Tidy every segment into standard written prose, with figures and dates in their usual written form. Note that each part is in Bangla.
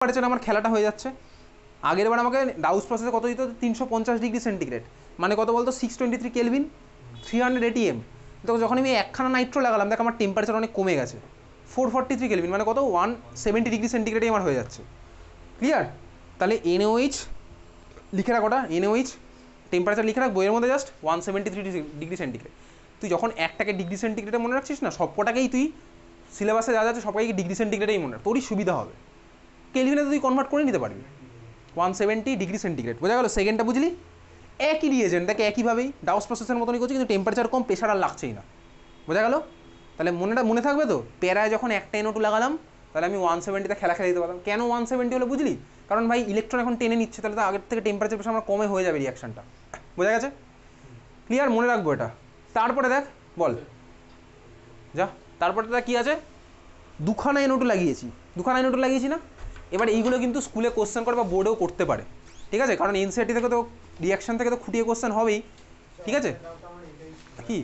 টেম্পারেচার আমার খেলাটা হয়ে যাচ্ছে। আগের বার আমাকে ডাউস প্রসেসে কত দিত, 350 ডিগ্রি সেন্টিগ্রেড, মানে কত বলতো 623 কেলভিন, 300 ATM। তো যখন আমি একখানা নাইট্রো লাগালাম দেখ আমার টেম্পারেচার অনেক কমে গেছে, 443 কেলভিন, মানে কত 170 ডিগ্রি সেন্টিগ্রেডই আমার হয়ে যাচ্ছে। ক্লিয়ার? তাহলে NaOH লিখে রাখ, ওটা NaOH টেম্পারেচার লিখে রাখ বইয়ের মধ্যে, জাস্ট 173 ডিগ্রি সেন্টিগ্রেড। তুই যখন একটাকে ডিগ্রি সেন্টিগ্রেডে মনে রাখছিস না, সবকটাকেই তুই সিলেবাসে যা যাচ্ছে সবটাকে ডিগ্রি সেন্টিগ্রেডেই মনে রাখ, তোরই সুবিধা হবে। কেলভিনে তুই কনভার্ট করে নিতে পারবি, 170 ডিগ্রি সেন্টিগ্রেড। বোঝা গেল? সেকেন্ডটা বুঝলি? একই রিয়েজেন্ট দেখে একইভাবেই ডাউস প্রসেসের মতনই করছি, কিন্তু টেম্পারেচার কম, প্রেশার আর লাগছেই না। বোঝা গেল? তাহলে মনে থাকবে তো, প্যারায় যখন একটা NO2 লাগালাম তাহলে আমি 170তে খেলা দিতে পারতাম। কেন 170 হলো বুঝলি? কারণ ভাই ইলেকট্রন এখন টেনে নিচ্ছে, তাহলে তো আগের থেকে টেম্পারেচার প্রেশার আমার কমে হয়ে যাবে রিয়াকশনটা। বোঝা গেছে? ক্লিয়ার? মনে রাখবো এটা। তারপরে দেখ, বল যা, তারপরে দেখ কী আছে, দুখানা NO2 লাগিয়েছি না? এবার এইগুলো কিন্তু স্কুলে কোশ্চেন করে বা বোর্ডেও করতে পারে, ঠিক আছে? কারণ NCERT থেকে তো রিয়াকশন থেকে তো খুঁটিয়ে কোশ্চেন হবেই, ঠিক আছে? কি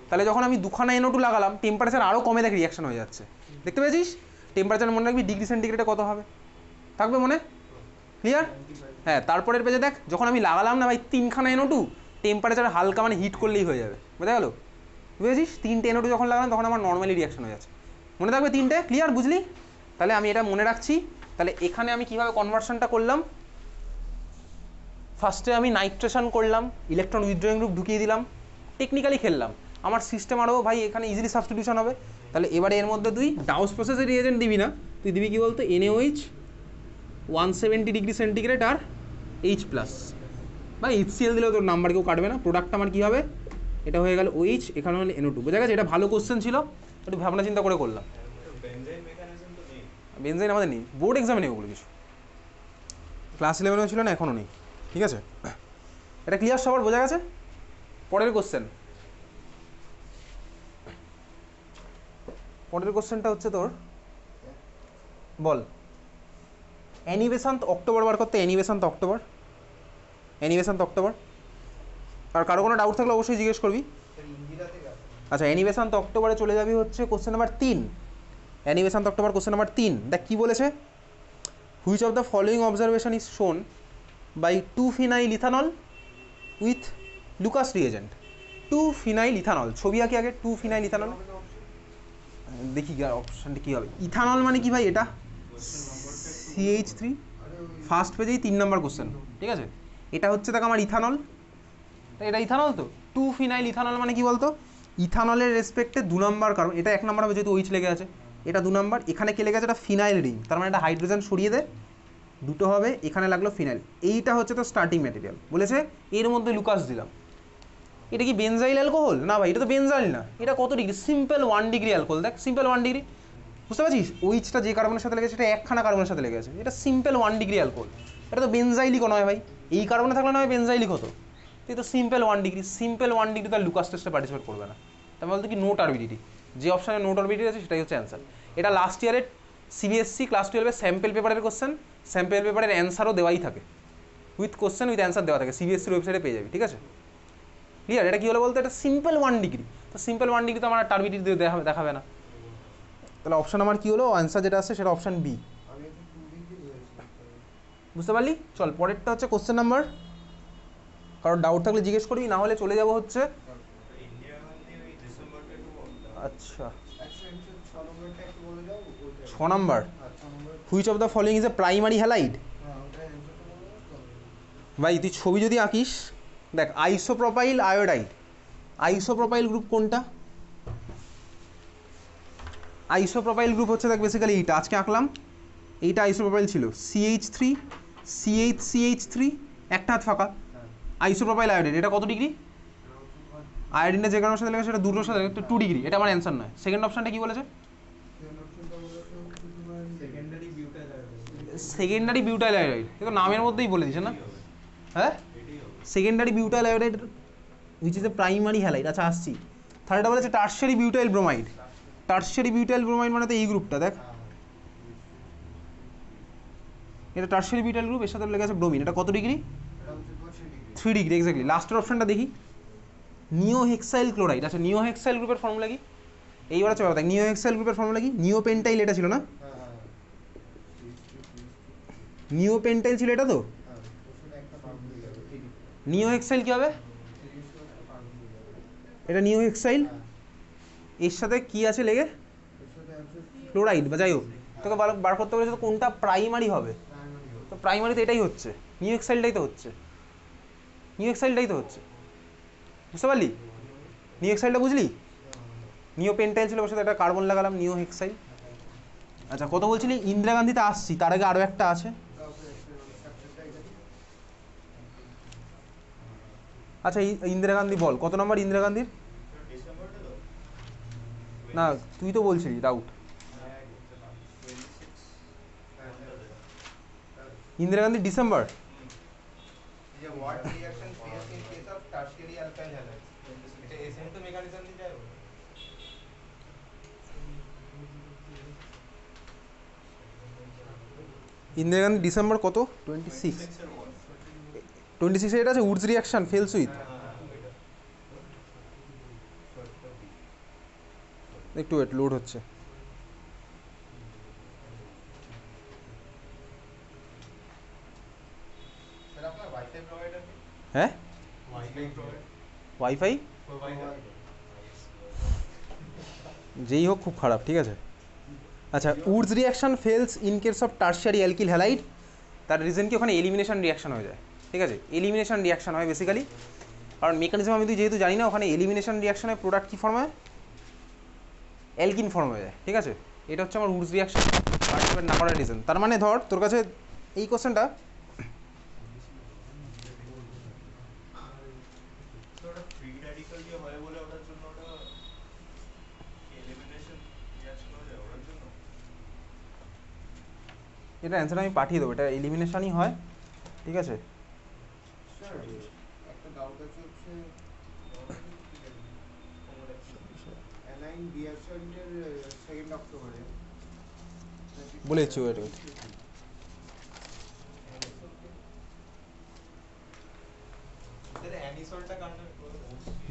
তাহলে যখন আমি দুখানা NO2 লাগালাম, টেম্পারেচার আরও কমে দেখ রিয়াকশন হয়ে যাচ্ছে, দেখতে পেয়েছিস? টেম্পারেচার মনে রাখবি ডিগ্রি সেন্টিগ্রেডে কত হবে, থাকবে মনে? ক্লিয়ার? হ্যাঁ, তারপরের পেজে দেখ, যখন আমি লাগালাম না ভাই 3খানা NO2, টেম্পারেচার হালকা মানে হিট করলেই হয়ে যাবে। বোঝা গেল? বুঝেছিস? 3টে NO2 যখন লাগালাম তখন আমার নর্মালি রিয়াকশন হয়ে যাচ্ছে। মনে থাকবে 3টে? ক্লিয়ার? বুঝলি? তাহলে আমি এটা মনে রাখছি। তাহলে এখানে আমি কিভাবে কনভার্সনটা করলাম, ফার্স্টে আমি নাইট্রেশন করলাম, ইলেকট্রন উইথড্রয়িং গ্রুপ ঢুকিয়ে দিলাম, টেকনিক্যালি খেললাম, আমার সিস্টেম আরও ভাই এখানে ইজিলি সাবস্টিটিউশন হবে। তাহলে এবারে এর মধ্যে তুই ডাউস প্রসেসের রিয়েজেন্ট দিবি না, তুই দিবি কি বলতো, NaOH 170 ডিগ্রি সেন্টিগ্রেড আর H+, বা HCl দিলেও তোর নাম্বার কেউ কাটবে না। প্রোডাক্ট আমার কী হবে, এটা হয়ে গেল OH, এখানে হলে NO2। বোঝা গেছে? এটা ভালো কোশ্চেন ছিল, একটু ভাবনা চিন্তা করে করলাম। বেনজাইন আমাদের নেই, বোর্ড এক্সামে নেই ওগুলো কিছু, ক্লাস 11এও ছিল না, এখনও নেই, ঠিক আছে? এটা ক্লিয়ার সবার? বোঝা গেছে? পরের কোশ্চেনটা হচ্ছে তোর, বল অ্যানিবেশান্ত অক্টোবর বার করতে, অ্যানিবেশান্ত অক্টোবর। আর কারো কোনো ডাউট থাকলে অবশ্যই জিজ্ঞেস করবি। আচ্ছা, অ্যানিবেশান্ত অক্টোবরে চলে যাবি হচ্ছে question number 3। Annie Besant October question number 3, দেখ কী বলেছে, which of the following observation is shown by 2-phenyl ethanol with Lucas reagent. 2-phenyl ethanol, ছবি আঁকি আগে। 2-phenyl ethanol, দেখি অপশানটা কী হবে। ইথানল মানে কি ভাই, এটা CH3, ফার্স্ট পেজেই 3 নম্বর কোশ্চেন, ঠিক আছে? এটা হচ্ছে দেখ আমার ইথানল, এটা ইথানল তো। 2-phenyl ethanol মানে কি বলতো, ইথানলের রেসপেক্টে 2 নম্বর, কারণ এটা 1 নম্বর হবে যেহেতু OH লেগে আছে, এটা 2 নম্বর, এখানে কে লেগে আছে, এটা ফিনাইল রিং, তার মানে এটা হাইড্রোজেন সরিয়ে দে, দুটো হবে, এখানে লাগলো ফিনাইল। এইটা হচ্ছে তো স্টার্টিং ম্যাটেরিয়াল। বলেছে এর মধ্যে লুকাস দিলাম, এটা কি বেনজাইল অ্যালকোহল? না ভাই, এটা তো বেনজাইল না। এটা কত ডিগ্রি? Simple 1 degree alcohol. দেখ সিম্পল 1 ডিগ্রি, বুঝতে পারছিস? OH-টা যে কার্বনের সাথে লেগেছে সেটা একখানা কার্বনের সাথে লেগে আছে, এটা সিম্পল 1 ডিগ্রি অ্যালকোহল। এটা তো বেনজাইলিকও নয় ভাই, এই কার্বনে থাকলে নয় বেনজাইলিক হতো, তো সিম্পল 1 ডিগ্রি। সিম্পল 1 ডিগ্রি তার লুকাস টেস্টে পার্টিসিপেট করবে না, তার বলতে কি নো টার্বিডিটি, যে অপশানে নো টার্বিডিটি আছে সেটাই হচ্ছে অ্যান্সার। এটা লাস্ট ইয়ারের CBSE ক্লাস 12-এর স্যাম্পেল পেপারের কোশ্চেন, স্যাম্পেল পেপারের অ্যান্সারও দেওয়াই থাকে, উইথ কোশ্চেন উইথ অ্যান্সার দেওয়া থাকে, CBSE-র ওয়েবসাইটে পেয়ে যাবি, ঠিক আছে? ক্লিয়ার? এটা কী হলো বলতে, এটা সিম্পল 1 ডিগ্রি, তো সিম্পল 1 ডিগ্রি তো আমার টার্বিডিটি দেখাবে না, তাহলে অপশান আমার কী হলো, অ্যান্সার যেটা আছে সেটা অপশান বি। বুঝতে পারলি? চল পরেরটা হচ্ছে কোশ্চেন নাম্বার, কারোর ডাউট থাকলে জিজ্ঞেস করবি, না হলে চলে যাব হচ্ছে, আচ্ছা 6 নম্বর, which of the following is a primary halide. ভাই তুই ছবি যদি আঁকিস, দেখ আইসোপ্রোপাইল আয়োডাইড, আইসোপ্রোপাইল গ্রুপ কোনটা? আইসোপ্রোপাইল গ্রুপ হচ্ছে দেখ বেসিক্যালি এইটা, আজকে আঁকলাম, এইটা আইসোপ্রোপাইল ছিল, CH3 CH3, একটা হাত ফাঁকা, আইসোপ্রোপাইল আয়োডিন। এটা কত ডিগ্রি? আয়োডিনটা যে কারণের সাথে লেগেছে সেটা দুটোর সাথে, 2 ডিগ্রি। এটা আমার অ্যান্সার নয়। সেকেন্ড অপশানটা কি বলেছে? সেকেন্ডারি বিউটাইল আয়োডাইড, দেখো নামের মধ্যেই বলে দিচ্ছে না, হ্যাঁ secondary butyl iodide which is a primary halide. আচ্ছা আসছি, থার্ডটা বলেছে tertiary butyl bromide. Tertiary butyl bromide মানে তো এই গ্রুপটা, দেখ এটা টার্সিয়ারি বিউটাইল গ্রুপ, এর সাথে লেগে আছে ব্রোমিন। এটা কত ডিগ্রি? 3 degree exactly. লাস্টের অপশানটা দেখি, নিওহেক্সাইল ক্লোরাইড। আচ্ছা নিওহেক্সাইল গ্রুপের ফর্মুলা কি? এইবার চলো দেখ, নিওহেক্সাইল গ্রুপের ফর্মুলা কি? নিওপেন্টাইল এটা ছিল না, নিওপেন্টাইল ছিল এটা তো, নিওহেক্সাইল কি হবে? এটা নিওহেক্সাইল, এর সাথে কি আছে লেগে? ক্লোরাইড বা যাই হোক, তোকে বার করতে বলেছে তো কোনটা প্রাইমারি হবে, তো প্রাইমারি তো এটাই হচ্ছে, নিওহেক্সাইলটাই তো হচ্ছে, নিওহেক্সাইলটাই তো হচ্ছে, বুঝতে পারলি? নিওহেক্সাইলটা বুঝলি? নিওপেন্টাইল ছিল ওর সাথে একটা কার্বন লাগালাম, নিওহেক্সাইল। আচ্ছা কত বলছিলি? ইন্দিরা গান্ধীতে আসছি, তার আগে আরও একটা আছে। আচ্ছা ইন্দিরা গান্ধী বল, কত নম্বর ইন্দিরা গান্ধীর? না তুই তো বলছিলি doubt. Indira Gandhi December. Indira Gandhi December কত? 26। 26 এটা আছে উডস রিয়াকশন ফেলস উইথ, একটু ওয়েট, লোড হচ্ছে। হ্যাঁ ওয়াইফাই যেই হোক খুব খারাপ, ঠিক আছে। আচ্ছা উডস reaction fails in case of tertiary alkyl halide, তার রিজন কি? ওখানে এলিমিনেশন রিয়াকশন হয়ে যায়, ঠিক আছে, এলিমিনেশন রিয়াকশন হয় বেসিক্যালি, কারণ মেকানিজম আমি তুই যেহেতু জানি না, ওখানে এলিমিনেশন রিয়াকশনে প্রোডাক্ট কী ফর্ম হয়? অ্যালকিন ফর্ম হয়ে যায়, ঠিক আছে। এটা হচ্ছে আমার উডস রিয়াকশন পার্টিসিপেট না করার রিজন। তার মানে ধর তোর কাছে এই কোশ্চেনটা এটা অ্যান্সার আমি পাঠিয়ে দেবো, এটা এলিমিনেশনই হয়, ঠিক আছে। বলেছি ওয়েট ওয়েট,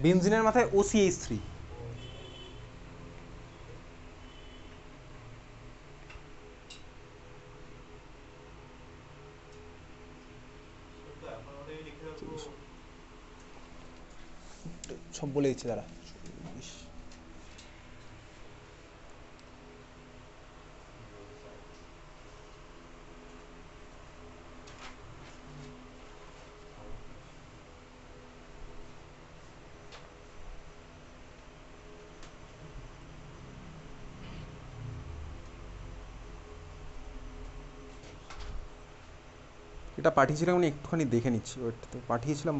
বেনজিনের মাথায় OCH3। সব বলে দিচ্ছে তারা। এটা পাঠিয়েছিলাম, আমি একটুখানি দেখে নিচ্ছি, ওয়েট, তো পাঠিয়েছিলাম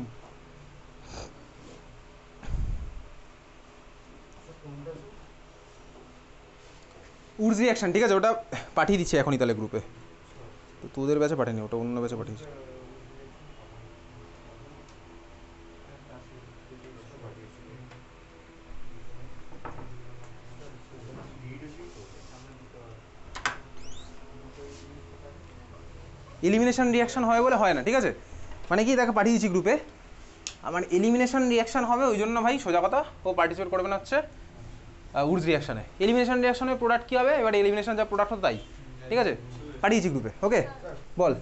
উডস রিয়াকশন, ঠিক আছে, ওটা পাঠিয়ে দিচ্ছি এখনই তাহলে গ্রুপে। তো তোদের ব্যাচে পাঠিয়ে নি, ওটা অন্য ব্যাচে পাঠিয়েছি। এলিমিনেশন রিয়াকশন হয় বলে হয় না, ঠিক আছে, মানে কি দেখো পাঠিয়ে দিচ্ছি গ্রুপে, আমার এলিমিনেশন রিয়াকশন হবে ওই জন্য ভাই সোজা কথা ও পার্টিসিপেট করবে না হচ্ছে উডস রিয়াকশনে। এলিমিনেশন রিয়াকশনের প্রোডাক্ট কী হবে, এবার এলিমিনেশন যা প্রোডাক্ট হতো তাই, ঠিক আছে, পাঠিয়েছি গ্রুপে। ওকে বল।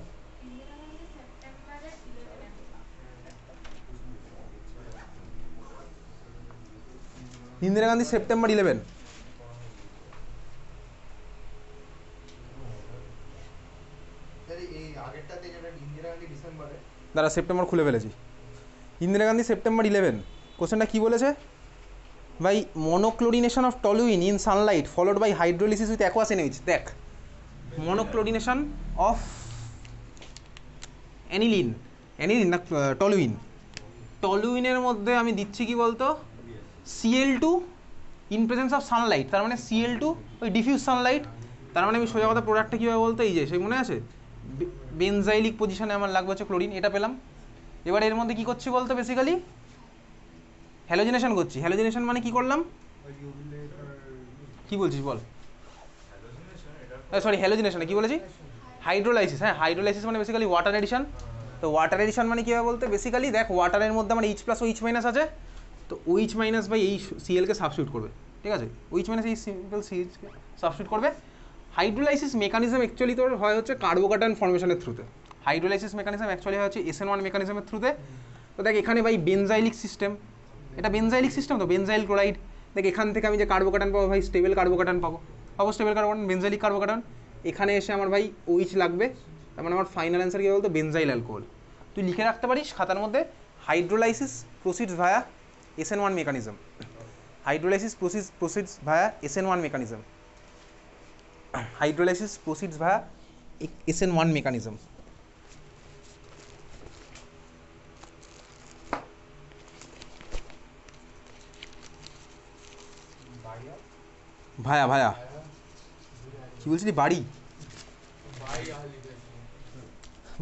ইন্দিরা গান্ধী সেপ্টেম্বর 11। দাঁড়া সেপ্টেম্বর খুলে ফেলেছি। ইন্দিরা গান্ধী সেপ্টেম্বর 11। কোশ্চেনটা কী বলেছে ভাই? Monochlorination of toluene in sunlight followed by hydrolysis with aqueous NH. দেখ মনোক্লোরিনেশন অফ অ্যানিলিন, অ্যানিলিন না টলুইন, টলুইনের মধ্যে আমি দিচ্ছি কি বলতো Cl2 in presence of Sunlight, তার মানে Cl2 ওই ডিফিউজ সানলাইট, তার মানে আমি সোজা কথা প্রোডাক্টটা কীভাবে বলতো, এই যে সেই মনে আছে বেনজাইলিক পজিশনে আমার লাগবে হচ্ছে ক্লোরিন, এটা পেলাম। এবার এর মধ্যে কী করছি বলতো, বেসিক্যালি হ্যালোজিনেশন করছি। হ্যালোজিনেশন মানে কী করলাম, কী বলছিস বল? সরি হ্যালোজিনেশন কী বলেছি? হাইড্রোলাইসিস। হ্যাঁ হাইড্রোলাইসিস মানে বেসিক্যালি ওয়াটার এডিশন। তো ওয়াটার এডিশন মানে কীভাবে বলতে, বেসিক্যালি দেখ ওয়াটারের মধ্যে আমার H+OH- আছে, তো OH- বাই এই Cl কে সাবস্টিটিউট করবে, ঠিক আছে, OH- এই সিম্পল সিএইচকে সাবস্টিটিউট করবে, হাইড্রোলাইসিস মেকানিজম অ্যাকচুয়ালি তোর হয় হচ্ছে কার্বোক্যাটায়ন ফর্মেশনের থ্রুতে। হাইড্রোলাইসিস মেকানিজম অ্যাকচুয়ালি হয় হচ্ছে SN1 মেকানিজমের থ্রুতে। তো দেখ এখানে ভাই বেনজাইলিক সিস্টেম, এটা বেনজাইলিক সিস্টেম, তো বেনজাইল ক্লোরাইড। দেখ এখান থেকে আমি যে কার্বোক্যাটায়ন পাবো ভাই স্টেবল কার্বোক্যাটায়ন পাবো, স্টেবল কার্বোক্যাটায়ন বেনজাইলিক কার্বোক্যাটায়ন। এখানে এসে আমার ভাই OH লাগবে, তার মানে আমার ফাইনাল অ্যান্সার কী বলতো বেনজাইল অ্যালকোহল। তুই লিখে রাখতে পারিস খাতার মধ্যে, হাইড্রোলাইসিস প্রসিডস ভায়া SN1 মেকানিজম, হাইড্রোলাইসিস প্রসিডস ভায়া SN1 মেকানিজম, হাইড্রোলাইসিস প্রসিডস ভায়া SN1 মেকানিজম। ভায়া ভায়া কি বলছিলি বাড়ি,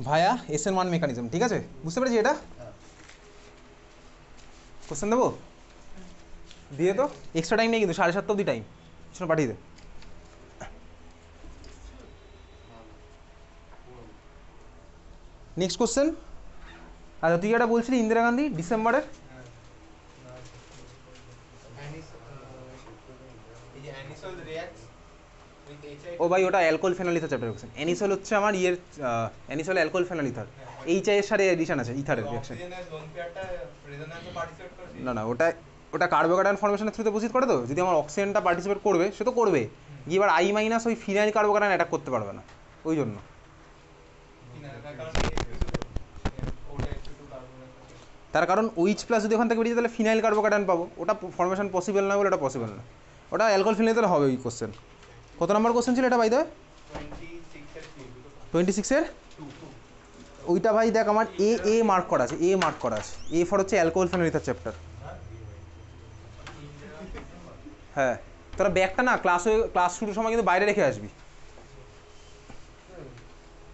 ভায়া SN1 মেকানিজম, ঠিক আছে বুঝতে পেরেছি। এটা কোশ্চেন দেবো দিয়ে, তো এক্সট্রা টাইম নেই কিন্তু, 7:30 অবধি টাইম, শোনো পাঠিয়ে দে। Next question. আচ্ছা তুই এটা বলছিলি ইন্দিরা গান্ধী ডিসেম্বরের, ও ভাই ওটা alcohol phenol ether chapter question. Anisole হচ্ছে আমার ইয়ের, anisole alcohol phenol ether, HI এর সাথে এডিশন আছে ইথারের রিঅ্যাকশন। না না ওটা ওটা কার্বোক্যাটায়ন ফর্মেশনের থ্রুতে প্রসিড করে, তো যদি আমার অক্সিজেনটা পার্টিসিপেট করবে সে তো করবে, গিয়ে এবার I- ওই ফিনাইল কার্বোক্যাটায়ন অ্যাটাক করতে পারবে না, ওই জন্য। তার কারণ OH প্লাস যদি ওখান থেকে বেরিয়ে তাহলে ফিনাইল কার্বোক্যাটায়ন পাবো, ওটা ফর্মেশন পসিবল নয় বলে ওটা পসিবল না, ওটা অ্যালকোহল ফিনাইল তাহলে হবে ওই কোশ্চেন। কত নম্বর কোশ্চেন ছিল এটা ভাই? 26-এর ওইটা ভাই দেখ আমার এ মার্ক করা আছে, মার্ক করা আছে, ফর হচ্ছে অ্যালকোহল ফেনল ইথার চ্যাপ্টার। হ্যাঁ তোরা ব্যাগটা না ক্লাস শুরুর সময় কিন্তু বাইরে রেখে আসবি,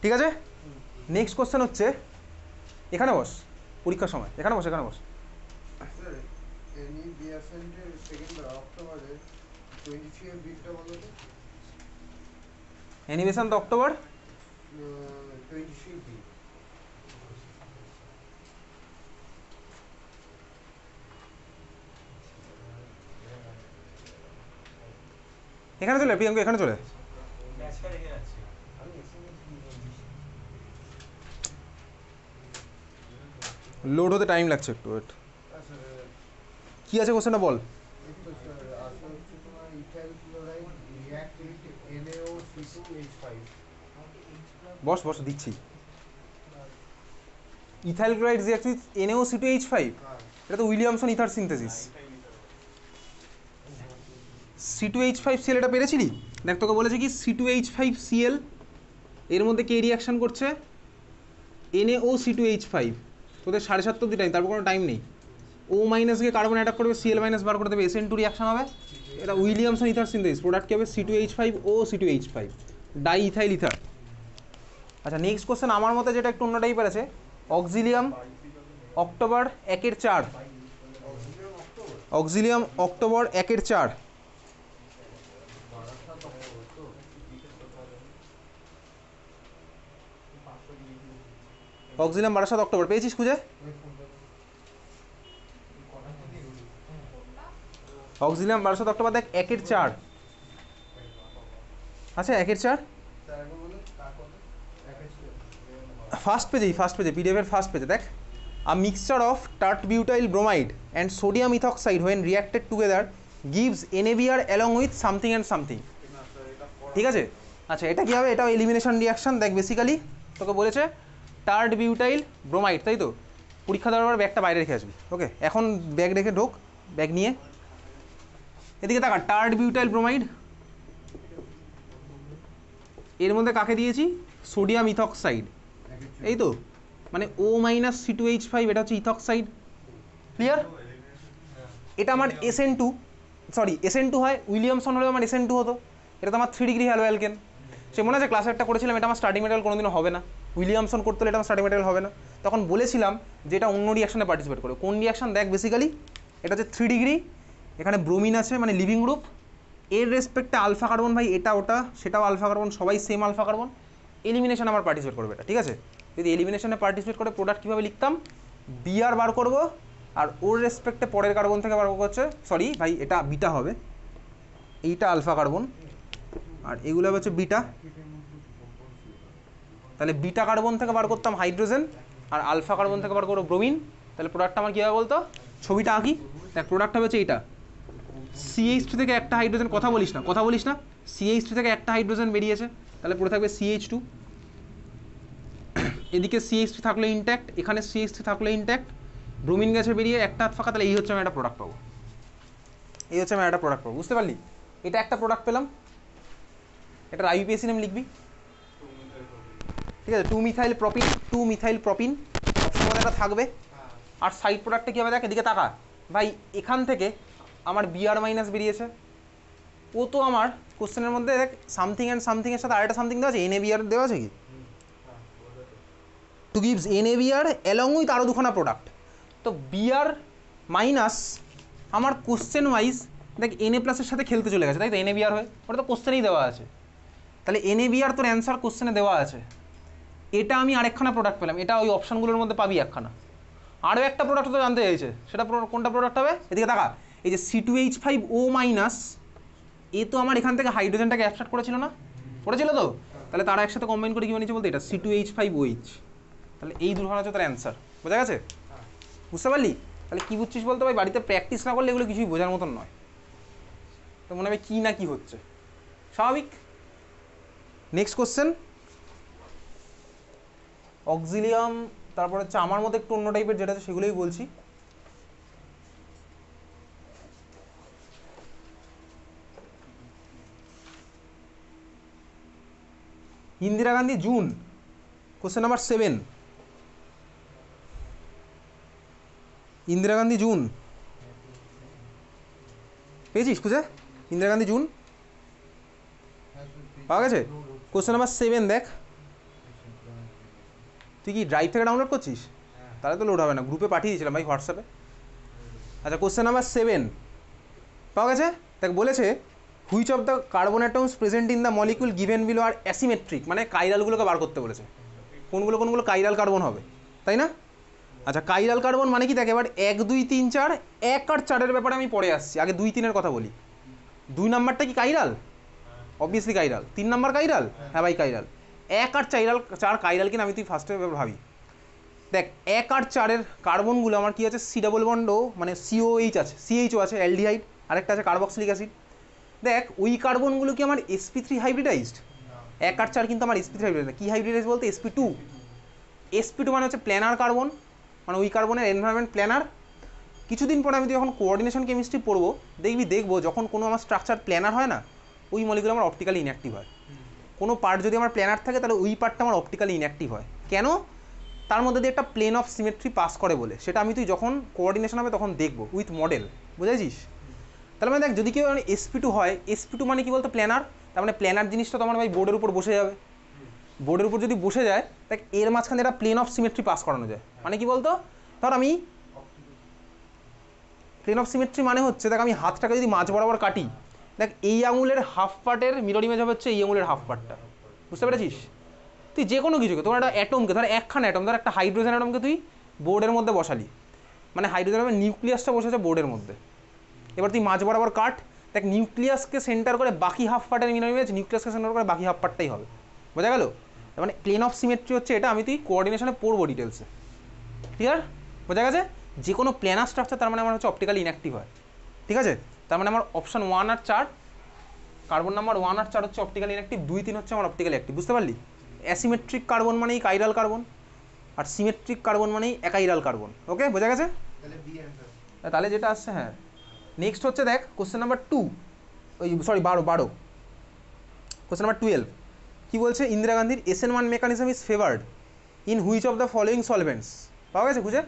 ঠিক আছে। নেক্সট কোশ্চেন হচ্ছে, এখানে বস, পরীক্ষার সময় এখানে বস, এখানে বস। অ্যানিমেশন তো অক্টোবর, এখানে চলে প্রিয়াঙ্ক, এখানে চলে। লোড হতে টাইম লাগছে একটু, ওয়েট। কি আছে কোশ্চেনটা বল। বস বস দিচ্ছি। Ethyl chloride react with NaOC2H5, এটা তো উইলিয়ামসন ইথার সিনথেসিস। C2H5Cl এটা পেরেছিলি? দেখ তোকে বলেছে কি C2H5Cl এর মধ্যে কে রিয়াকশন করছে NaOC2H5, তোদের 7:30 অবধি টাইম, তারপর কোনো টাইম নেই। O- গিয়ে কার্বন অ্যাটাক করবে, Cl- বার করে দেবে, SN2 রিয়াকশন হবে, এটা উইলিয়ামসন ইথার সিনথেসিস। প্রোডাক্ট কি হবে C2H5OC2H5 ডাই ইথাইল ইথার। আচ্ছা নেক্সট কোশ্চেন আমার মতে যেটা একটু অন্য টাইপের আছে, Auxilium October 1/4, Auxilium October 1/4, Auxilium 12 October পেয়েছিস খুঁজে? অক্সিলিয়াম 12 অক্টোবর দেখ 1/4 আচ্ছা 1/4 ফার্স্ট পেজে PDF এর ফার্স্ট পেজে দেখ, a mixture of tart butyl bromide and sodium ethoxide when reacted together gives NaBr along with something and something, ঠিক আছে। আচ্ছা এটা কী হবে, এটাও এলিমিনেশন রিয়াকশন। দেখ বেসিক্যালি তোকে বলেছে টার্ট বিউটাইল ব্রোমাইড, তাই তো? পরীক্ষা দেওয়ার পর ব্যাগটা বাইরে রেখে আসবি, ওকে। এখন ব্যাগ রেখে ঢোক, ব্যাগ নিয়ে এদিকে তাকা। টার্ট বিউটাইল ব্রোমাইড, এর মধ্যে কাকে দিয়েছি? সোডিয়াম ইথক্সাইড, এই তো, মানে O-C2H5, এটা হচ্ছে ইথক্সাইড, ক্লিয়ার? এটা আমার SN2, সরি SN2 হয়, উইলিয়ামসন হলেও আমার SN2 হতো, এটা তো আমার 3 ডিগ্রি হ্যালো অ্যালকেন। সে মনে আছে ক্লাসে একটা করেছিলাম, এটা আমার স্টার্টিং মেটেরিয়াল কোনোদিনও হবে না, উইলিয়ামসন করতে হলে এটা আমার স্টার্টিং মেটেরিয়াল হবে না। তখন বলেছিলাম যে এটা অন্য রিয়াকশনে পার্টিসিপেট করে। কোন রিয়াকশন দেখ, বেসিক্যালি এটা হচ্ছে 3 ডিগ্রি, এখানে ব্রোমিন আছে মানে লিভিং গ্রুপ, এর রেসপেক্টে আলফা কার্বন, ভাই এটা ওটা সেটাও আলফা কার্বন, সবাই সেম আলফা কার্বন। এলিমিনেশন আমার পার্টিসিপেট করবে এটা, ঠিক আছে। যদি এলিমিনেশনে পার্টিসিপেট করে প্রোডাক্ট কীভাবে লিখতাম, Br বার করবো, আর ওর রেসপেক্টে পরের কার্বন থেকে বার করবো হচ্ছে, সরি ভাই এটা বিটা হবে, এইটা আলফা কার্বন আর এগুলো হচ্ছে বিটা। তাহলে বিটা কার্বন থেকে বার করতাম হাইড্রোজেন, আর আলফা কার্বন থেকে বার করবো ব্রোমিন। তাহলে প্রোডাক্টটা আমার কী হবে বলতো, ছবিটা আঁকি। দেখ প্রোডাক্ট হবে হচ্ছে এইটা, CH2 থেকে একটা হাইড্রোজেন, কথা বলিস না, CH2 থেকে একটা হাইড্রোজেন বেরিয়েছে, তাহলে পড়ে থাকবে CH2। এদিকে CH3 থাকলে ইনট্যাক্ট, এখানে CH3 থাকলে ইনট্যাক্ট, ব্রোমিন গেছে বেরিয়ে, একটা হাত ফাঁকা, তাহলে এই হচ্ছে আমি একটা প্রোডাক্ট পাবো, বুঝতে পারলি? এটা একটা প্রোডাক্ট পেলাম, এটা IUPAC নাম লিখবি, ঠিক আছে? 2-মিথাইল প্রপিন অপশন একটা থাকবে। আর সাইড প্রোডাক্টে কী হবে দেখ, এদিকে তাকা ভাই, এখান থেকে আমার Br মাইনাস বেরিয়েছে, ও তো আমার কোশ্চেনের মধ্যে দেখ সামথিং অ্যান্ড সামথিংয়ের সাথে আরেকটা সামথিং দেওয়া আছে, NaBr দেওয়া আছে কি, to gives NaBr along with আরও দুখানা প্রোডাক্ট। তো Br মাইনাস আমার কোশ্চেন ওয়াইজ দেখ Na+ সাথে খেলতে চলে গেছে, তাই তো NaBr হয়ে, ওটা তো কোশ্চেনেই দেওয়া আছে। তাহলে NaBr তোর অ্যান্সার কোশ্চেনে দেওয়া আছে, এটা আমি আরেকখানা প্রোডাক্ট পেলাম, এটা ওই অপশানগুলোর মধ্যে পাবি একখানা। আরও একটা প্রোডাক্ট তো জানতে চাইছে, সেটা কোনটা প্রোডাক্ট হবে, এদিকে দেখা, এই যে C2H5O মাইনাস, এ তো আমার এখান থেকে হাইড্রোজেনটাকে অ্যাবস্ট্রাক্ট করেছিল না, করেছিল তো? তাহলে তারা একসাথে কম্বাইন করে কি বানিয়েছে বলতে, এটা C2H5OH। তাহলে এই দুখানা হচ্ছে তার অ্যান্সার, বোঝা গেছে? বুঝতে পারলি? তাহলে কী বুঝছিস বলতে ভাই, বাড়িতে প্র্যাকটিস না করলে এগুলো কিছুই বোঝার মতন নয়, তো মনে হবে কী না কী হচ্ছে, স্বাভাবিক। নেক্সট কোশ্চেন, অক্সিলিয়াম, তারপর হচ্ছে আমার মধ্যে একটু অন্য টাইপের যেটা আছে সেগুলোই বলছি। Indira Gandhi June, question number 7, Indira Gandhi June পেয়েছিস খুঁজে? ইন্দিরা গান্ধী জুন পাওয়া গেছে? কোশ্চেন নাম্বার 7 দেখ, তুই কি ড্রাইভ থেকে ডাউনলোড করছিস? তাহলে তো লোড হবে না, গ্রুপে পাঠিয়ে দিয়েছিলাম ভাই হোয়াটসঅ্যাপে। আচ্ছা কোশ্চেন নাম্বার 7 পাওয়া গেছে। দেখ বলেছে which of the carbon atoms present in the molecule given below are asymmetric, মানে কাইরালগুলোকে বার করতে বলেছে, কোনগুলো কাইরাল কার্বন হবে, তাই না? আচ্ছা কাইরাল কার্বন মানে কি, দেখ এবার 1, 2, 3, 4, 1 আর 4-এর ব্যাপারে আমি পরে আসছি, আগে 2, 3-এর কথা বলি। 2 নাম্বারটা কি chiral? Obviously chiral. 3 number chiral? হ্যাঁ ভাই কাইরাল। 1 আর 4 কাইরাল কিনা আমি তুই ফার্স্টে ভাবি। দেখ 1 আর 4-এর কার্বনগুলো আমার কি আছে, C ডাবল বন্ড ও, মানে COH আছে, CHO আছে, অ্যালডিহাইড, আরেকটা আছে কার্বক্সিলিক অ্যাসিড। দেখ ওই কার্বনগুলো কি আমার sp3 হাইব্রিডাইজড? 1 আর 4 কিন্তু আমার sp3 হাইব্রিডাইজ। কী হাইব্রিডাইজ বলতে, sp2 মানে হচ্ছে প্ল্যানার কার্বন, মানে ওই কার্বনের এনভায়রনমেন্ট প্ল্যানার। কিছুদিন পরে আমি যখন কোঅর্ডিনেশন কেমিস্ট্রি পড়বো দেখবো যখন কোনো আমার স্ট্রাকচার প্ল্যানার হয় না, ওই মলিকুল আমার অপটিক্যালি ইনঅ্যাক্টিভ হয়। কোনো পার্ট যদি আমার প্ল্যানার থাকে তাহলে ওই পার্টটা আমার অপটিক্যালি ইনঅ্যাক্টিভ হয়। কেন? তার মধ্যে দিয়ে একটা প্লেন অফ সিমেট্রি পাস করে বলে, সেটা আমি তুই যখন কোঅর্ডিনেশন হবে তখন দেখবো উইথ মডেল, বুঝেছিস? তাহলে মানে দেখ যদি কেউ sp2 হয়, sp2 মানে কি বলতো, প্ল্যানার। তার মানে প্ল্যানার জিনিসটা তো আমার ভাই বোর্ডের উপর বসে যাবে, বোর্ডের উপর যদি বসে যায় দেখ এর মাঝখানে একটা প্লেন অফ সিমেট্রি পাস করানো যায়, মানে কি বলতো, ধর আমি প্লেন অফ সিমেট্রি মানে হচ্ছে, দেখ আমি হাতটাকে যদি মাঝ বরাবর কাটি, দেখ এই আঙুলের হাফ পার্টের মিরর ইমেজ হবে হচ্ছে এই আঙুলের হাফ পার্টটা, বুঝতে পেরেছিস? তুই যে কোনো কিছুকে, তোমার একটা অ্যাটমকে, ধর একখানা অ্যাটম, ধর একটা হাইড্রোজেন অ্যাটমকে তুই বোর্ডের মধ্যে বসালি, মানে হাইড্রোজেন অ্যাটমের নিউক্লিয়াসটা বসেছে বোর্ডের মধ্যে, এবার তুই মাঝ বরাবর কাট, দেখ নিউক্লিয়াসকে সেন্টার করে বাকি হাফ পার্টের মিরর ইমেজ নিউক্লিয়াসকে সেন্টার করে বাকি হাফ পার্টটাই হবে, বোঝা গেল? মানে প্লেন অফ সিমেট্রি হচ্ছে এটা, আমি তুই কোঅর্ডিনেশনে পড়বো ডিটেলসে, ক্লিয়ার? বোঝা গেছে? যে কোনো প্ল্যানার স্ট্রাকচার তার মানে আমার হচ্ছে অপটিক্যালি ইনঅ্যাক্টিভ হয়, ঠিক আছে? তার মানে আমার অপশন 1 আর 4, কার্বন নাম্বার 1 আর 4 হচ্ছে অপটিক্যালি ইনঅ্যাক্টিভ, 2, 3 হচ্ছে আমার অপটিক্যালি অ্যাক্টিভ, বুঝতে পারলি? অ্যাসিমেট্রিক কার্বন মানেই কাইরাল কার্বন, আর সিমেট্রিক কার্বন মানেই একাইরাল কার্বন। ওকে, বোঝা গেছে? তাহলে যেটা আসছে, হ্যাঁ নেক্সট হচ্ছে দেখ কোশ্চেন নাম্বার 2, ওই সরি 12, কোশ্চেন নাম্বার 12 কী বলছে, ইন্দিরা গান্ধীর SN1 mechanism is favoured in which of the following solvents, পাওয়া গেছে খুঁজে?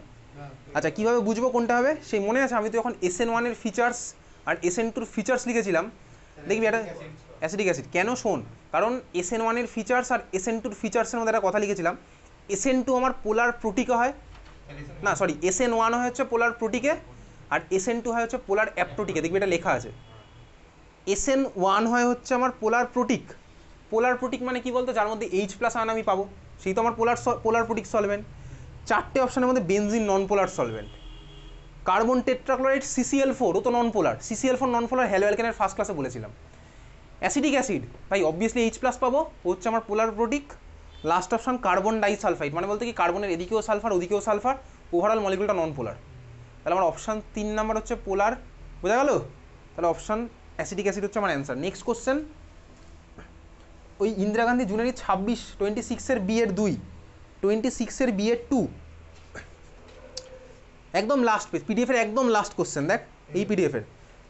আচ্ছা কীভাবে বুঝবো কোনটা হবে, সেই মনে আছে আমি তো যখন SN1-এর ফিচার্স আর SN2-র ফিচার্স লিখেছিলাম, দেখবি এটা অ্যাসিডিক অ্যাসিড। কেন শোন, কারণ SN1-এর ফিচার্স আর SN2-র ফিচার্সের মধ্যে একটা কথা লিখেছিলাম, SN2 আমার পোলার প্রোটিকে হয়, না সরি SN1 হয় হচ্ছে পোলার প্রোটিকে, আর SN2 হয় হচ্ছে পোলার অ্যাপ্টোটিকে, দেখবি এটা লেখা আছে। SN1 হয় হচ্ছে আমার পোলার প্রোটিক, পোলার প্রোটিক মানে কি বলতো, যার মধ্যে H+ আয়ন আমি পাবো, সেই তো আমার পোলার প্রোটিক সলভেন্ট। 4টে অপশানের মধ্যে বেনজিন নন পোলার সলভেন্ট, কার্বন টেট্রাক্লোরাইড CCl4 ও তো নন পোলার, CCl4 নন পোলার হ্যালো অ্যালকেনের ফার্স্ট ক্লাসে বলেছিলাম। অ্যাসিডিক অ্যাসিড ভাই অবভিয়াসলি এইচ প্লাস পাবো, হচ্ছে আমার পোলার প্রোটিক। লাস্ট অপশন কার্বন ডাইসালফাইড, মানে বলতে কি কার্বনের এদিকেও সালফার ওদিকেও সালফার, ওভারঅল মলিকুলটা নন পোলার। তাহলে আমার অপশান 3 নাম্বার হচ্ছে পোলার, বোঝা গেল? তাহলে অপশান অ্যাসিডিক অ্যাসিড হচ্ছে আমার অ্যান্সার। নেক্সট কোশ্চেন, ওই ইন্দিরা গান্ধী জুনেরই 26 বিয়ের 2, 26 বিয়ের 2, একদম লাস্ট পেজ, পিডিএফের একদম লাস্ট কোশ্চেন দেখ এই পিডিএফের।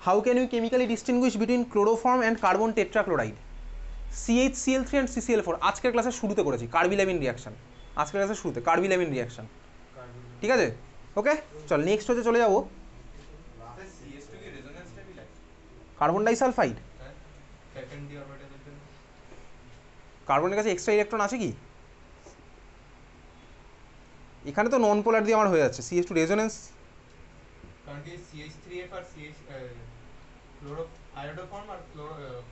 How can you chemically distinguish between chloroform and carbon tetrachloride, CH, CL3 and CCl4? আজকের ক্লাসের শুরুতে করেছি কার্বিলামিন রিয়াকশন, আজকের ক্লাসের শুরুতে কার্বিলামিন রিয়াকশন, ঠিক আছে? ওকে চল নেক্সট হচ্ছে চলে যাবো কার্বন ডাইসালফাইড। কার্বনের কাছে এক্সট্রা ইলেকট্রন আছে কি? এখানে তো নন পোলার দিয়ে আমার হয়ে যাচ্ছে, CH2 রেজোনেন্স, কারণ কি CH3F আর CH ক্লোরো আয়োডোফর্ম আর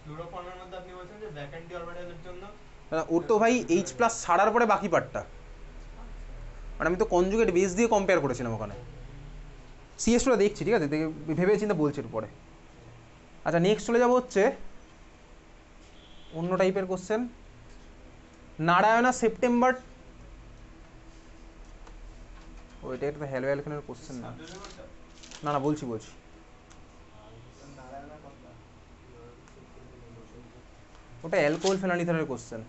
ফ্লুরোফর্মের মধ্যে আপনি বলছেন যে ভ্যাকেন্ট অরবিটালের জন্য ওর তো ভাই H প্লাস ছাড়ার পরে বাকি পার্টটা, মানে আমি তো কনজুগেট বেস দিয়ে কম্পেয়ার করেছিলাম ওখানে। CH2টা দেখছি, ঠিক আছে, ভেবে চিন্তা বলছি এর পরে। আচ্ছা নেক্সট চলে যাবো হচ্ছে অন্য টাইপের কোশ্চেন, নারায়ণা সেপ্টেম্বর, ওইটা একটা হ্যালো অ্যালকেনের কোশ্চেন না, না না বলছি ওটা অ্যালকোহল ফেনলিথেনের কোশ্চেন।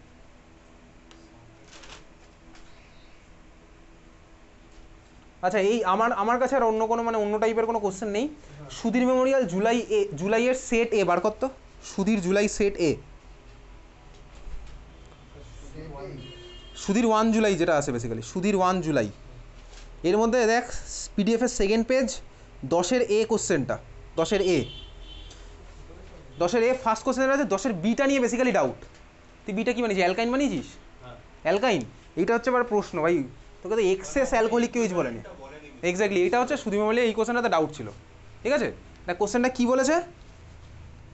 আচ্ছা এই আমার কাছে আর অন্য কোনো মানে অন্য টাইপের কোনো কোশ্চেন নেই। সুধীর মেমোরিয়াল জুলাইয়ের সেট এ বার করতো, সুধীর জুলাই সেট এ, সুধীর 1 জুলাই যেটা আছে বেসিক্যালি, সুধীর 1 জুলাই, এর মধ্যে দেখ পিডিএফের সেকেন্ড পেজ 10-এর এ কোশ্চেনটা, 10-এর এ ফার্স্ট কোশ্চেন আছে, 10-এর বিটা নিয়ে বেসিক্যালি ডাউট। তুই বিটা কি বানিয়েছিস, অ্যালকাইন বানিয়েছিস? অ্যালকাইন, এইটা হচ্ছে আবার প্রশ্ন ভাই, তোকে তো এক্সেস অ্যালকোহলিক কেউই বলেনি। এক্স্যাক্টলি, এটা হচ্ছে সুধীর মেমোরিয়াল, এই কোশ্চেনটাতে ডাউট ছিল, ঠিক আছে? দেখ কোশ্চেনটা কী বলেছে,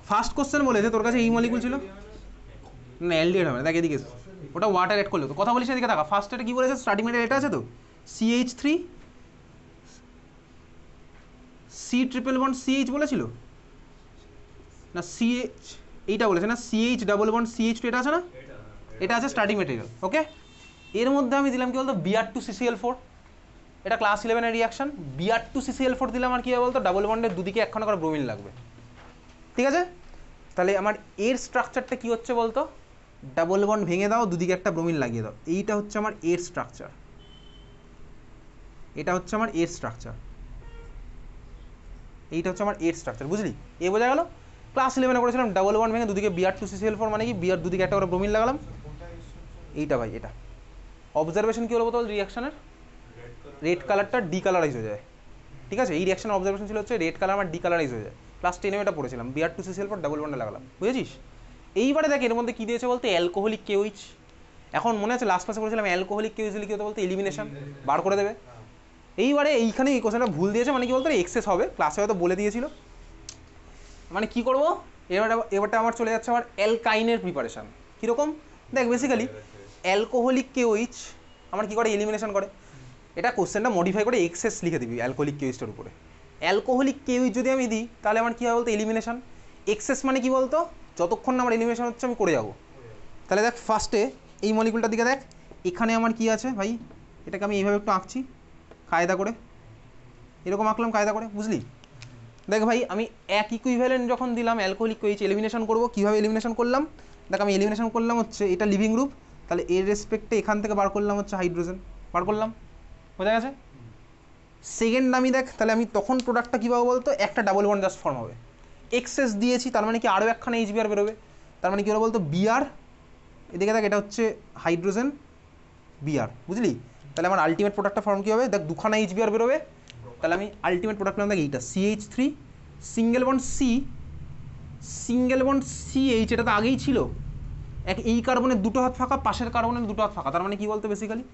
ফার্স্ট কোশ্চেন বলেছে তোর কাছে এই মলিকুল ছিল না, অ্যালডিহাইড হবে না, দেখ এদিকে ওটা ওয়াটার অ্যাড করলে তো কথা বলিস, এদিকে দেখা ফার্স্ট এটা কী বলেছে, স্টার্টিং মেটেরিয়াল এটা আছে তো CH3 C�BC বলেছিল না, CH এইটা বলেছে না, CH∬CH2 এটা আছে না, এটা আছে স্টার্টিং মেটেরিয়াল। ওকে এর মধ্যে আমি দিলাম কি বলতো Br2CCl4, এটা ক্লাস 11-এর রিয়াকশন, Br2CCl4 দিলাম আর কি হবে বলতো, ডাবল বন্ডের দুদিকে একখানা করে ব্রোমিন লাগবে, ঠিক আছে? তাহলে আমার এর স্ট্রাকচারটা কি হচ্ছে বলতো, ডাবল বন্ড ভেঙে দাও, দুদিকে একটা ব্রোমিন লাগিয়ে দাও, এইটা হচ্ছে আমার এর স্ট্রাকচার, এটা হচ্ছে আমার এর স্ট্রাকচার, এইটা হচ্ছে আমার এর স্ট্রাকচার, বুঝলি? এ বোঝা গেল? ক্লাস 11-এ করেছিলাম ডাবল বন্ড ভেঙে দুদিকে Br2CCl4 মানে কি, বিআর দুদিকে একটা করে ব্রোমিন লাগালাম, এইটা ভাই এটা অবজারভেশন কী হলো বলতো রিয়াকশনের, রেড কালারটা ডিকালারাইজ হয়ে যায়, ঠিক আছে? এই রিয়াকশনের অবজারভেশন ছিল হচ্ছে রেড কালার আমার ডিকালারাইজ হয়ে যায়, ক্লাস 10-এ এটা পড়েছিলাম, Br2CCl4 ডাবল বন্ডে লাগালাম, বুঝেছিস? এইবারে দেখ এর মধ্যে কী দিয়েছে বলতে অ্যালকোহলিক কেউইচ, এখন মনে আছে লাস্ট ক্লাসে করেছিলাম অ্যালকোহলিক কেউইচ দিলে কী হতো বলতে এলিমিনেশন বার করে দেবে, এইবারে এইখানে এই কোশ্চেনটা ভুল দিয়েছে, মানে কি বলতো এক্সেস হবে, ক্লাসে হয়তো বলে দিয়েছিল, মানে কি করবো এবারটা আমার চলে যাচ্ছে আমার অ্যালকাইনের প্রিপারেশান। কীরকম দেখ বেসিক্যালি অ্যালকোহলিক কেউইচ আমার কী করে এলিমিনেশন করে, এটা কোশ্চেনটা মডিফাই করে এক্সেস লিখে দিবি অ্যালকোহলিক কেউইচটার উপরে, অ্যালকোহলিক কেউইচ যদি আমি দিই তাহলে আমার কী হয় বলতো এলিমিনেশন, এক্সেস মানে কি বলতো যতক্ষণ না আমার এলিমিনেশন হচ্ছে আমি করে যাবো। তাহলে দেখ ফার্স্টে এই মলিকুলটার দিকে দেখ, এখানে আমার কি আছে ভাই, এটাকে আমি এইভাবে একটু আঁকছি কায়দা করে, এরকম আঁকলাম কায়দা করে, বুঝলি? দেখ ভাই আমি এক ইকুইভ্যালেন্ট যখন দিলাম অ্যালকোহলিক কেউইচ এলিমিনেশন করবো, কীভাবে এলিমিনেশন করলাম দেখ, আমি এলিমিনেশন করলাম হচ্ছে এটা লিভিং গ্রুপ, তাহলে এর রেসপেক্টে এখান থেকে বার করলাম হচ্ছে হাইড্রোজেন, বার করলাম, বোঝা গেছে? সেকেন্ড আমি দেখ তাহলে আমি তখন প্রোডাক্টটা কী পাবো বলতো, একটা ডাবল বন্ড জাস্ট ফর্ম হবে, এক্সেস দিয়েছি তার মানে কি আরও একখানা HBr বেরোবে, তার মানে কী হলো বলতো Br, এদিকে দেখ এটা হচ্ছে হাইড্রোজেন Br, বুঝলি? তাহলে আমার আলটিমেট প্রোডাক্টটা ফর্ম কী হবে, দেখ দুখানা HBr বেরোবে, তাহলে আমি আলটিমেট প্রোডাক্ট পেলাম দেখ এইটা CH3 সিঙ্গেল বন্ড CH, এটা তো আগেই ছিল, এই কার্বনের দুটো হাত ফাঁকা, পাশের কার্বনের দুটো হাত ফাঁকা, তার মানে কি বলতো বেসিক্যালি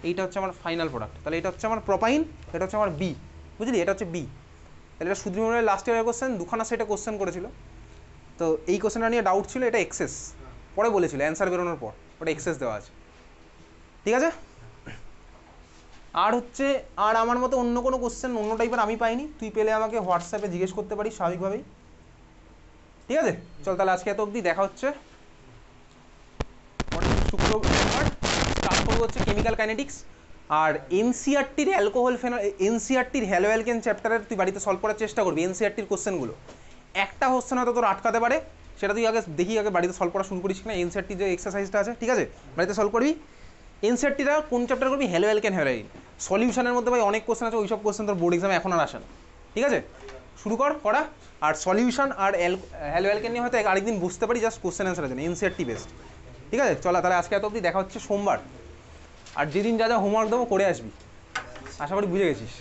এইটা হচ্ছে আমার ফাইনাল প্রোডাক্ট, তাহলে এটা হচ্ছে আমার প্রোপাইন, এটা হচ্ছে আমার বি, বুঝলি? এটা হচ্ছে বি। তাহলে এটা সুধীর মেমোরিয়াল লাস্ট ইয়ারের কোশ্চেন, দুখানা সেটে কোশ্চেন করেছিল, তো এই কোশ্চেনটা নিয়ে ডাউট ছিল, এটা এক্সেস পরে বলেছিল অ্যান্সার বেরোনোর পর, ওটা এক্সেস দেওয়া আছে, ঠিক আছে? আর হচ্ছে আর আমার মতো অন্য কোনো কোশ্চেন অন্য টাইপের আমি পাইনি, তুই পেলে আমাকে হোয়াটসঅ্যাপে জিজ্ঞেস করতে পারিস স্বাভাবিকভাবেই, ঠিক আছে, চল তাহলে আজকে এত অবধি, দেখা হচ্ছে শুক্রবার। স্টার্ট করবো হচ্ছে কেমিক্যাল কাইনেটিক্স। আর এনসিআরটির অ্যালকোহল এনসিআরটির হ্যালো অ্যালকেন চ্যাপ্টারের তুই বাড়িতে সলভ করার চেষ্টা করবি। এনসিআরটির কোশ্চেনগুলো একটা কোশ্চেন হয়তো তোর আটকাতে পারে, সেটা তুই আগে দেখি, আগে বাড়িতে সলভ করা শুরু করিস কিনা। এনসিআরটির যে এক্সারসাইজটা আছে, ঠিক আছে, বাড়িতে সলভ করবি। এনসিআরটিটা কোন চ্যাপ্টার করবি? Hello alkane Halloween. সলিউশনের মধ্যে ভাই অনেক কোশ্চেন আছে, ওই সব কোশ্চেন তোর বোর্ড এক্সামে এখন আর আসে না, ঠিক আছে। শুরু করা। আর সলিউশন আর হ্যালো অ্যালকেন নিয়ে হয়তো আরেকদিন বুঝতে পারি, জাস্ট কোশ্চেন অ্যান্সারের জন্য এনসিআরটি বেস্ট, ঠিক আছে। চলা তাহলে আজকে এত অবধি, দেখা হচ্ছে সোমবার। আর যেদিন যা যা হোমওয়ার্ক দেবো করে আসবি, আশা করি বুঝে গেছিস।